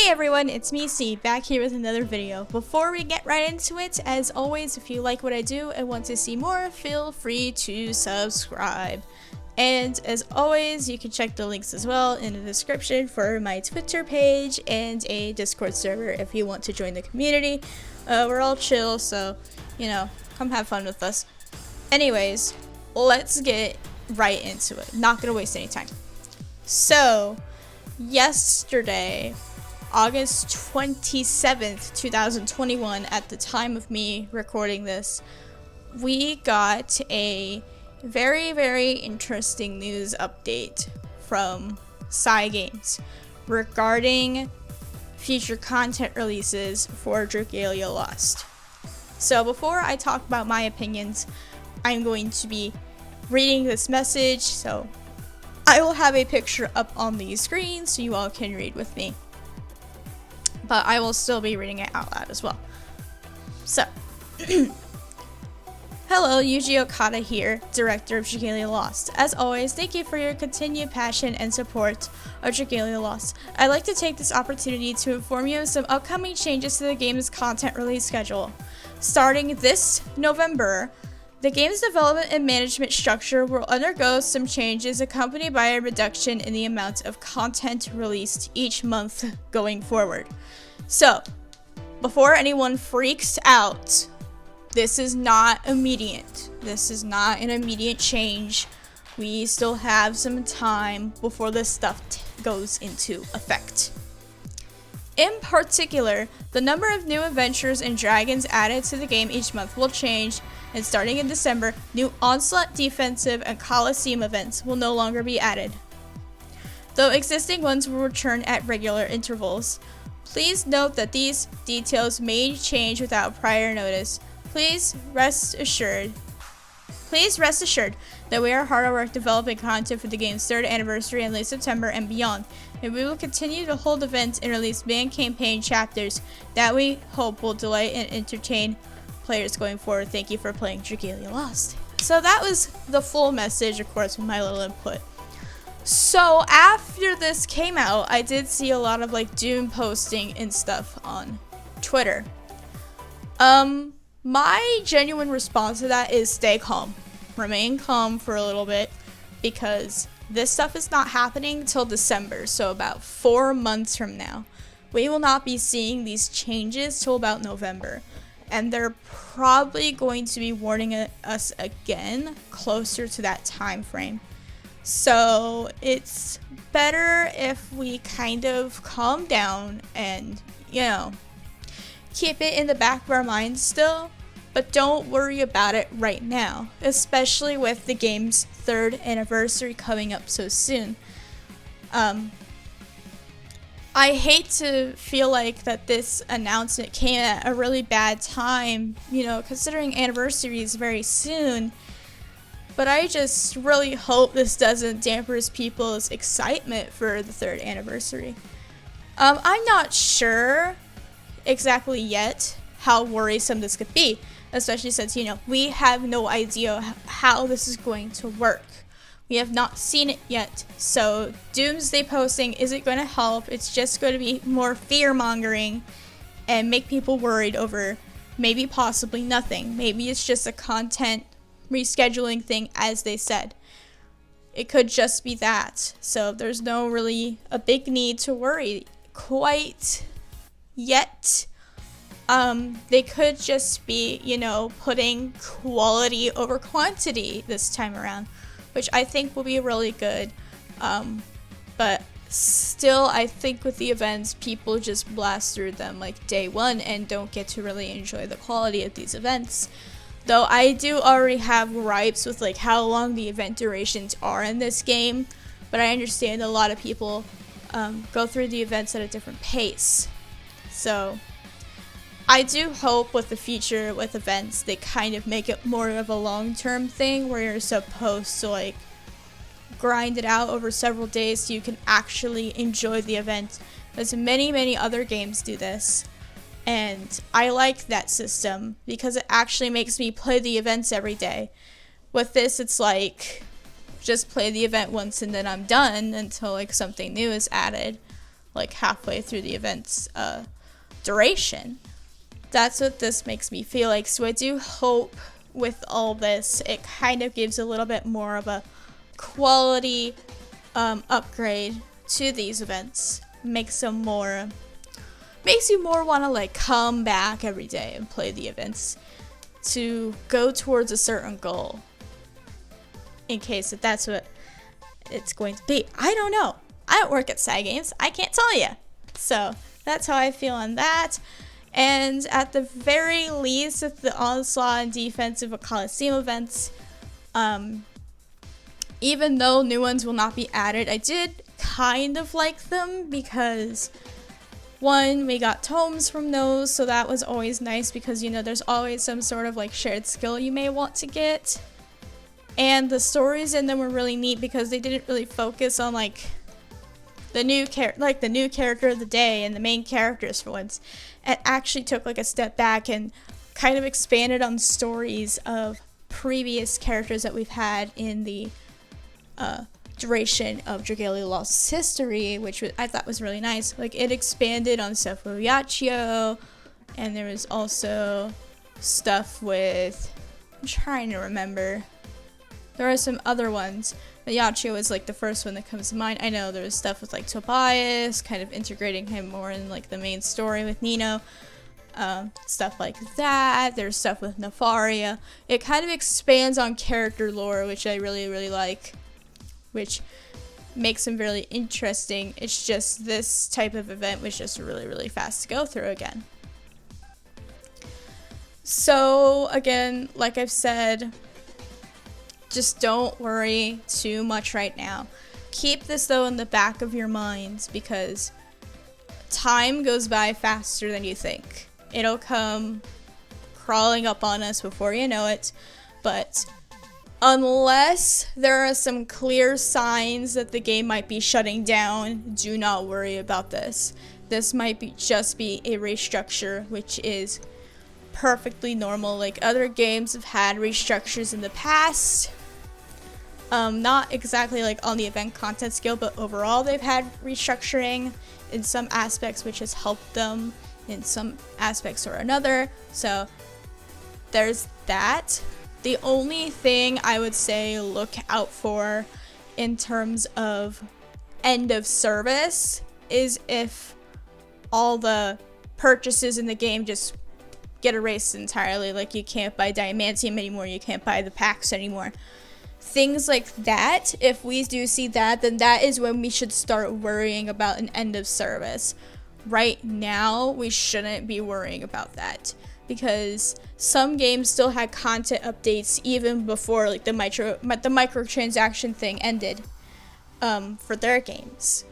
Hey everyone, it's me C, back here with another video. Before we get right into it, as always, if you like what I do and want to see more, feel free to subscribe. And as always, you can check the links as well in the description for my Twitter page and a Discord server if you want to join the community. We're all chill, so, you know, come have fun with us. Anyways, let's get right into it. Not gonna waste any time. So, yesterday, August 27th, 2021, at the time of me recording this, we got a very interesting news update from Cygames regarding future content releases for Dragalia Lost. So before I talk about my opinions, I'm going to be reading this message, so I will have a picture up on the screen so you all can read with me. But I will still be reading it out loud as well. So, hello, Yuji Okada here, director of Dragalia Lost. As always, thank you for your continued passion and support of Dragalia Lost. I'd like to take this opportunity to inform you of some upcoming changes to the game's content release schedule. Starting this November, the game's development and management structure will undergo some changes accompanied by a reduction in the amount of content released each month going forward. So, before anyone freaks out, this is not immediate. This is not an immediate change. We still have some time before this stuff goes into effect. In particular, the number of new adventures and dragons added to the game each month will change, and starting in December, new Onslaught defensive and Coliseum events will no longer be added, though existing ones will return at regular intervals. Please note that these details may change without prior notice. Please rest assured that we are hard at work developing content for the game's 3rd anniversary in late September and beyond, and we will continue to hold events and release main campaign chapters that we hope will delight and entertain players going forward. Thank you for playing Dragalia Lost. So that was the full message, of course, with my little input. So after this came out, I did see a lot of like doom posting and stuff on Twitter. My genuine response to that is stay calm. Remain calm for a little bit, because this stuff is not happening till December, so about 4 months from now. We will not be seeing these changes till about November, and they're probably going to be warning us again closer to that time frame. So it's better if we kind of calm down and, you know, keep it in the back of our minds still, but don't worry about it right now, especially with the game's 3rd anniversary coming up so soon. I hate to feel like that this announcement came at a really bad time, you know, considering anniversary is very soon, but I just really hope this doesn't dampen people's excitement for the 3rd anniversary. I'm not sure exactly yet how worrisome this could be, especially since, you know, we have no idea how this is going to work. We have not seen it yet, so doomsday posting isn't going to help. It's just going to be more fear-mongering and make people worried over maybe possibly nothing. Maybe it's just a content rescheduling thing, as they said. It could just be that. So there's no really a big need to worry quite yet. They could just be, you know, putting quality over quantity this time around, which I think will be really good. But still, I think with the events, people just blast through them like day one and don't get to really enjoy the quality of these events. Though I do already have gripes with like how long the event durations are in this game, but I understand a lot of people go through the events at a different pace. So I do hope with the future with events, they kind of make it more of a long-term thing where you're supposed to like grind it out over several days so you can actually enjoy the event, as many other games do this. And I like that system because it actually makes me play the events every day. With this, it's like just play the event once and then I'm done until like something new is added. like halfway through the event's duration. That's what this makes me feel like. So I do hope with all this, it kind of gives a little bit more of a quality upgrade to these events. Makes you more want to like come back every day and play the events to go towards a certain goal, in case if that's what it's going to be. I don't know. I don't work at SAG Games. I can't tell you. So that's how I feel on that. And at the very least, with the Onslaught and Defensive Coliseum events, even though new ones will not be added, I did kind of like them because, one, we got tomes from those, so that was always nice because, you know, there's always some sort of like shared skill you may want to get. And the stories in them were really neat because they didn't really focus on like the new character of the day and the main characters for once. It actually took like a step back and kind of expanded on stories of previous characters that we've had in the duration of Dragalia Lost's history, which I thought was really nice. Like, it expanded on stuff with Yachio, and there was also stuff with, I'm trying to remember, there are some other ones, but Yachio was like the first one that comes to mind. I know there was stuff with like Tobias, kind of integrating him more in like the main story with Nino, stuff like that. There's stuff with Nefaria. It kind of expands on character lore, which I really, really like, which makes them really interesting. It's just this type of event was just really, really fast to go through again. So again, like I've said, just don't worry too much right now. Keep this though in the back of your minds because time goes by faster than you think. It'll come crawling up on us before you know it, but unless there are some clear signs that the game might be shutting down, do not worry about this. This might be just be a restructure, which is perfectly normal. Like, other games have had restructures in the past. Not exactly like on the event content scale, but overall they've had restructuring in some aspects, which has helped them in some aspects or another. So there's that. The only thing I would say look out for in terms of end of service is if all the purchases in the game just get erased entirely. Like, you can't buy Diamantium anymore, you can't buy the packs anymore. Things like that, if we do see that, then that is when we should start worrying about an end of service. Right now, we shouldn't be worrying about that, because some games still had content updates even before like the microtransaction thing ended for their games,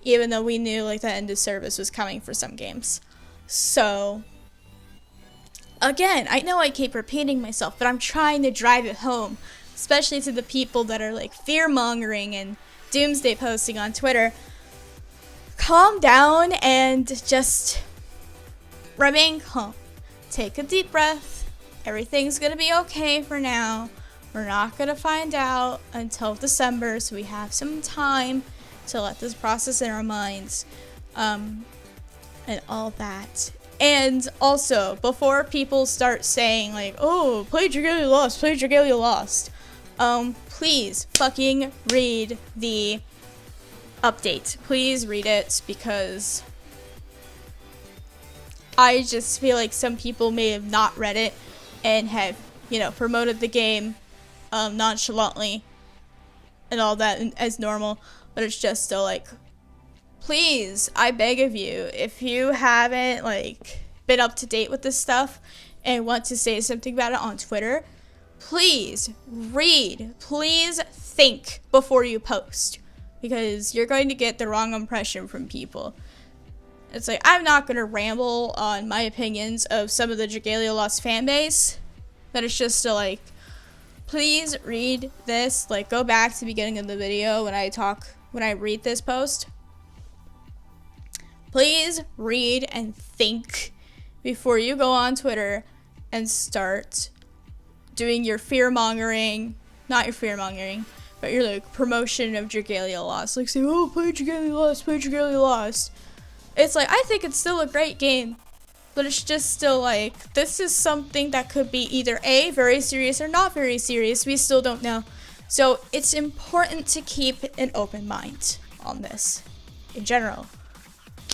even though we knew like the end of service was coming for some games. So again, I know I keep repeating myself, but I'm trying to drive it home, especially to the people that are like fear-mongering and doomsday posting on Twitter. Calm down and just remain calm. Take a deep breath. Everything's gonna be okay for now. We're not gonna find out until December, so we have some time to let this process in our minds, and all that. And also, before people start saying like, oh, play Dragalia Lost, play Dragalia Lost, please fucking read the update. Please read it, because I just feel like some people may have not read it and have, you know, promoted the game nonchalantly and all that as normal, but it's just still like, please, I beg of you, if you haven't like been up to date with this stuff and want to say something about it on Twitter, please read, please think before you post, because you're going to get the wrong impression from people. It's like, I'm not going to ramble on my opinions of some of the Dragalia Lost fanbase, but it's just still like, please read this. Like, go back to the beginning of the video when I read this post. Please read and think before you go on Twitter and start doing your fear-mongering, not your fear-mongering, but you're like, promotion of Dragalia Lost. Like, say, oh, play Dragalia Lost, play Dragalia Lost. It's like, I think it's still a great game, but it's just still like, this is something that could be either A, very serious or not very serious. We still don't know. So it's important to keep an open mind on this in general.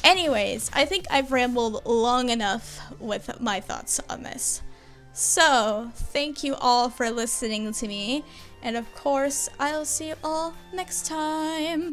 Anyways, I think I've rambled long enough with my thoughts on this. So, thank you all for listening to me, and of course, I'll see you all next time.